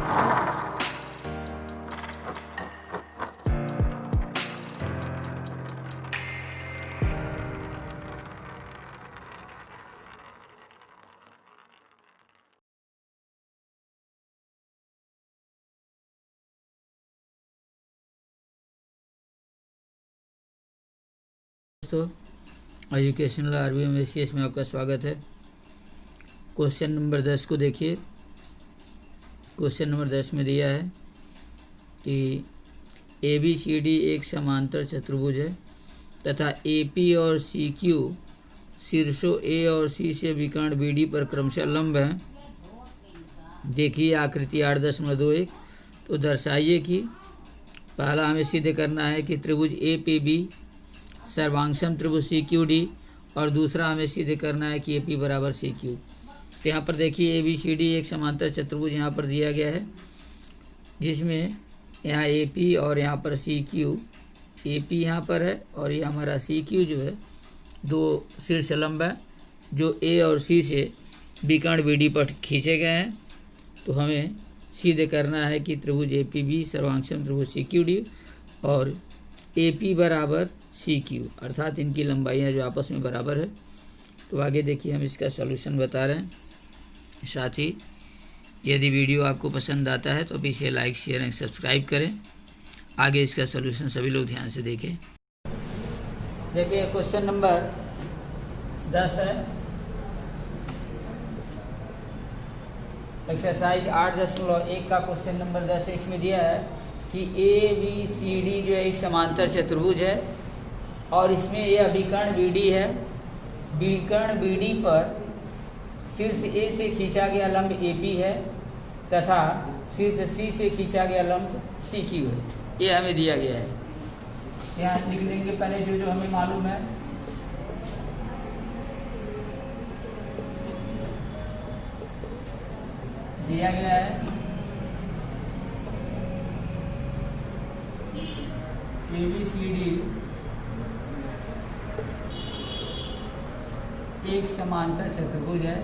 दोस्तों, educational RBMSCS में आपका स्वागत है। क्वेश्चन नंबर 10 को देखिए। क्वेश्चन नंबर 10 में दिया है कि ABCD एक समांतर चतुर्भुज है तथा AP और CQ शीर्षों A और C से विकर्ण BD पर क्रमशः लंब हैं। देखिए आकृति 8.21। तो दर्शाइए कि पहला हमें सिद्ध करना है कि त्रिभुज APB सर्वांगसम त्रिभुज CQD, और दूसरा हमें सिद्ध करना है कि AP बराबर CQ। तो यहाँ पर देखिए ABCD एक समांतर चतुर्भुज यहाँ पर दिया गया है, जिसमें यहाँ AP और यहाँ पर CQ, AP यहाँ पर है और ये हमारा CQ जो है दो शीर्ष लंब है जो A और C से विकर्ण BD पर खींचे गए हैं। तो हमें सिद्ध करना है कि त्रिभुज APB सर्वांगसम त्रिभुज CQD और AP बराबर CQ, अर्थात इनकी लंबाइयाँ जो आपस में बराबर है। तो आगे देखिए हम इसका सॉल्यूशन बता रहे हैं। साथ ही यदि वीडियो आपको पसंद आता है तो अभी इसे लाइक शेयर एंड सब्सक्राइब करें। आगे इसका सॉल्यूशन सभी लोग ध्यान से देखें। देखिए क्वेश्चन नंबर 10 है, एक्सरसाइज 8.1 का क्वेश्चन नंबर 10 है। इसमें दिया है कि ABCD जो एक समांतर चतुर्भुज है और इसमें यह विकर्ण BD है। विकर्ण BD पर शीर्ष A से खींचा गया लंब AP है तथा शीर्ष C से खींचा गया लंब CQ है। ये हमें दिया गया है। यहाँ लिख लेंगे पहले जो जो हमें मालूम है। दिया गया है ABCD एक समांतर चतुर्भुज है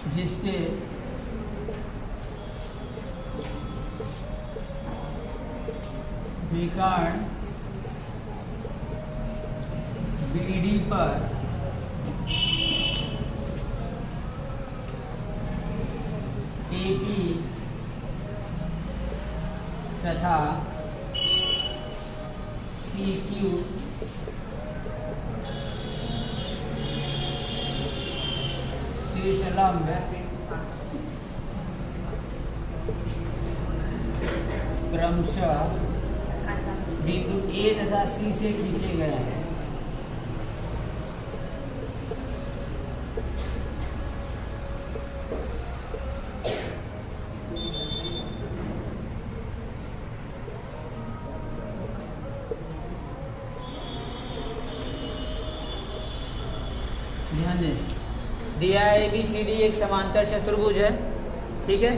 जिसके विकर्ण BD पर AP तथा CQ शीर्ष लंब क्रमशः बिंदु A तथा C से खींचे गए हैं। ध्यान दें, दिया है ABCD एक समांतर चतुर्भुज है, ठीक है।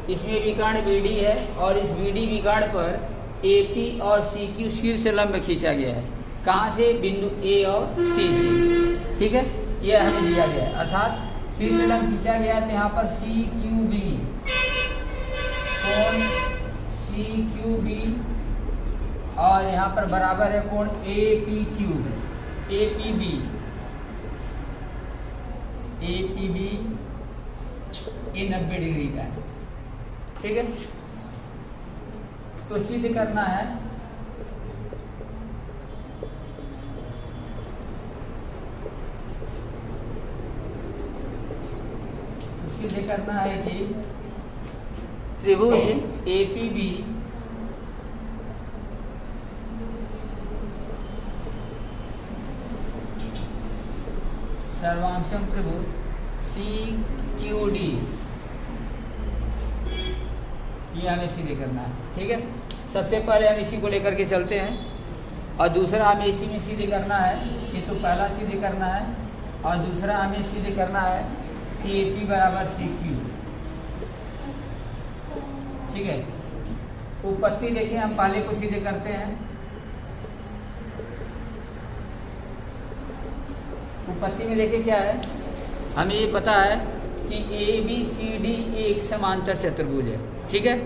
इसमें विकर्ण BD है और इस BD विकर्ण पर AP और CQ शीर्ष लंब खींचा गया है। कहाँ से? बिंदु A और C से, ठीक है। यह हमें दिया गया है, अर्थात शीर्ष लंब खींचा गया है। तो यहाँ पर CQB कोण CQB और यहाँ पर बराबर है कोण APQ APB ये 90 डिग्री का है, ठीक है। तो सिद्ध करना है कि त्रिभुज APB सर्वांगसम त्रिभुज CQD ये हमें सिद्ध करना है, ठीक है। सबसे पहले हम इसी को लेकर के चलते हैं और दूसरा हमें इसी में सिद्ध करना है। ये तो पहला सिद्ध करना है और दूसरा हमें सिद्ध करना है कि AP बराबर CQ, ठीक है। उत्पत्ति देखिए, हम पहले को सिद्ध करते हैं। उपपत्ति में देखे क्या है, हमें ये पता है कि ए बी सी डी एक समांतर चतुर्भुज है, ठीक है।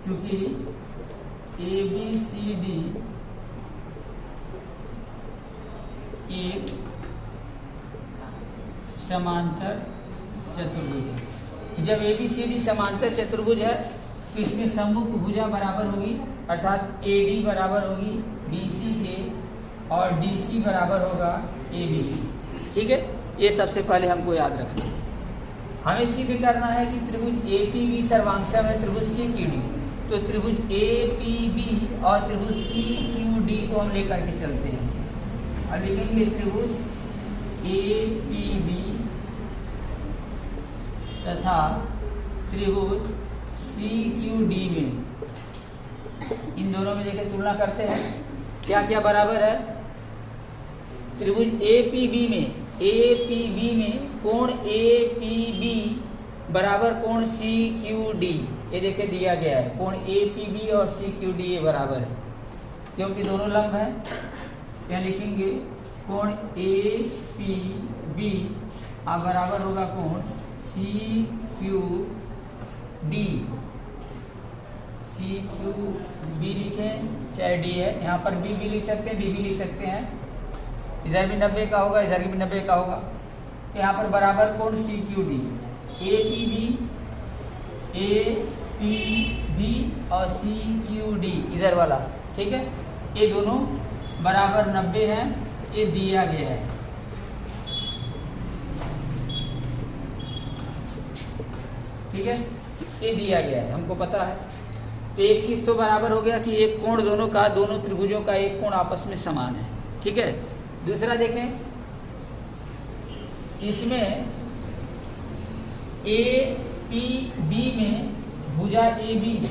चूंकि ए बी सी डी एक समांतर चतुर्भुज है। जब ए बी सी डी समांतर चतुर्भुज है तो इसमें सम्मुख भुजा बराबर होगी, अर्थात ए डी बराबर होगी बी सी के और डी सी बराबर होगा ए बी, ठीक है। ये सबसे पहले हमको याद रखना है। हमें सिद्ध करना है कि त्रिभुज ए पी बी सर्वांगसम है त्रिभुज सी क्यू डी। तो त्रिभुज ए पी बी और त्रिभुज सी क्यू डी को हम लेकर के चलते हैं और लिखेंगे त्रिभुज ए पी बी तथा त्रिभुज सी क्यू डी में, इन दोनों में देखिए तुलना करते हैं क्या क्या बराबर है। त्रिभुज ए पी बी में कोण ए पी बी बराबर कोण सी क्यू डी, ये देखिए दिया गया है। कोण ए पी बी और सी क्यू डी ये बराबर है क्योंकि दोनों लंब हैं। यहाँ लिखेंगे कोण ए पी बी बराबर होगा कोण C Q D. C Q B लिखें चाहे डी है, यहाँ पर बी भी लिख सकते हैं, डी भी लिख सकते हैं। इधर भी 90 का होगा, इधर भी 90 का होगा। तो यहाँ पर बराबर कोण C Q D, A P B और सी क्यू डी इधर वाला, ठीक है। ये दोनों बराबर 90 हैं, ये दिया गया है। ठीक है, ये दिया गया है, हमको पता है। तो एक चीज़ तो बराबर हो गया कि एक कोण दोनों का, दोनों त्रिभुजों का एक कोण आपस में समान है, ठीक है। दूसरा देखें, इसमें ए पी बी में भुजा ए बी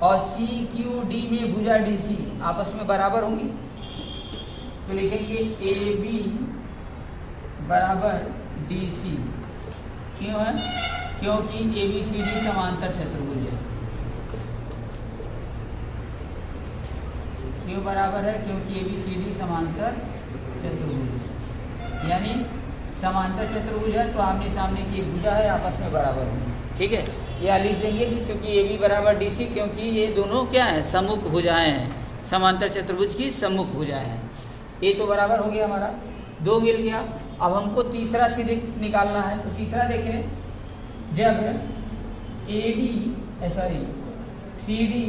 और सी क्यू डी में भुजा डी सी आपस में बराबर होंगी। तो लिखेंगे ए बी बराबर डी सी। क्यों है? क्योंकि ए बी सी डी समांतर चतुर्भुज है। क्यों बराबर है? क्योंकि ए बी सी डी समांतर चतुर्भुज, यानी समांतर चतुर्भुज है तो आमने सामने की एक भुजा है, आपस में बराबर होंगी, ठीक है। या लिख देंगे कि चूंकि ए बी बराबर डी सी, क्योंकि ये दोनों क्या है, सम्मुख भुजाएं हैं, समांतर चतुर्भुज की सम्मुख भुजाएं हैं। ये तो बराबर हो गया हमारा, 2 मिल गया। अब हमको तीसरा सीधे निकालना है। तो तीसरा देखें, जब ए डी सी डी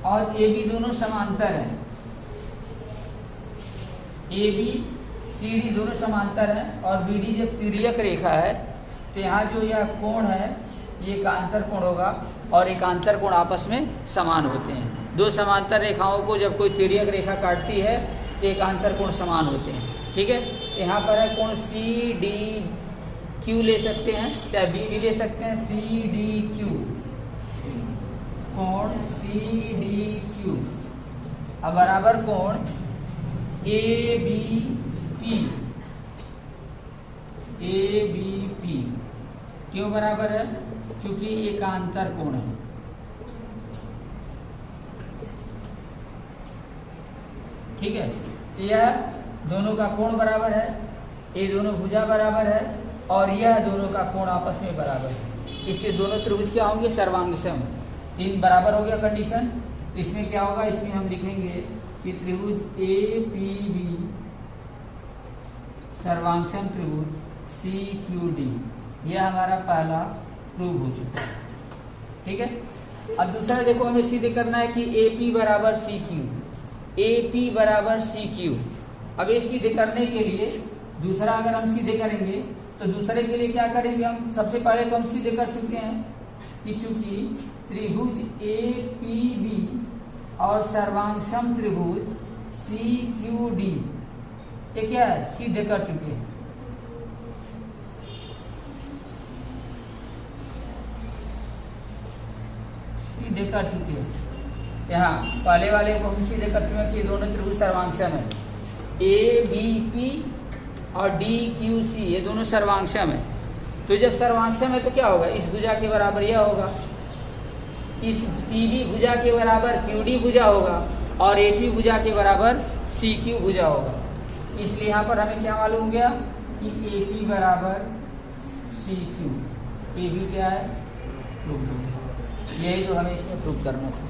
और ए बी दोनों समांतर हैं, ए बी सी डी दोनों समांतर हैं और बी डी जब तिर्यक रेखा है तो यहाँ जो यह कोण है ये एकांतर कोण होगा और एकांतर कोण आपस में समान होते हैं। दो समांतर रेखाओं को जब कोई तिर्यक रेखा काटती है तो एकांतर कोण समान होते हैं, ठीक है। यहाँ पर है कोण सी डी क्यू ले सकते हैं, चाहे बी भी ले सकते हैं। सी डी क्यू, कोण सी डी क्यू अब बराबर कोण ए बी पी। क्यों बराबर है? क्योंकि एकांतर कोण है, ठीक है। यह दोनों का कोण बराबर है, ये दोनों भुजा बराबर है और यह दोनों का कोण आपस में बराबर है। इससे दोनों त्रिभुज क्या होंगे, सर्वांगसम। 3 बराबर हो गया कंडीशन। इसमें क्या होगा, इसमें हम लिखेंगे कि त्रिभुज ए पी बी सर्वांगसम त्रिभुज सी क्यू डी, यह हमारा पहला प्रूव हो चुका है, ठीक है। अब दूसरा देखो, हमें सीधे करना है कि ए पी बराबर सी क्यू, ए पी बराबर सी क्यू। अब ये सीधे करने के लिए दूसरा अगर हम सीधे करेंगे तो दूसरे के लिए क्या करेंगे हम, सबसे पहले तो हम सीधे कर चुके हैं कि चूंकि त्रिभुज ए पी बी और सर्वांगसम त्रिभुज सी क्यू डी ये क्या है, सीधे कर चुके हैं। सीधे कर चुके हैं। यहाँ पहले वाले को हम सीधे कर चुके हैं कि दोनों त्रिभुज सर्वांगसम है। ए बी पी और डी क्यू सी ये दोनों सर्वांगसम है। तो जब सर्वांगसम है तो क्या होगा, इस भुजा के बराबर यह होगा, इस पी बी भुजा के बराबर क्यू डी भुजा होगा और ए पी भुजा के बराबर सी क्यू भुजा होगा। इसलिए यहाँ पर हमें क्या मालूम हो गया कि ए पी बराबर सी क्यू, ए बी क्या है, प्रूव हो गया। यही जो हमें इसमें प्रूव करना था।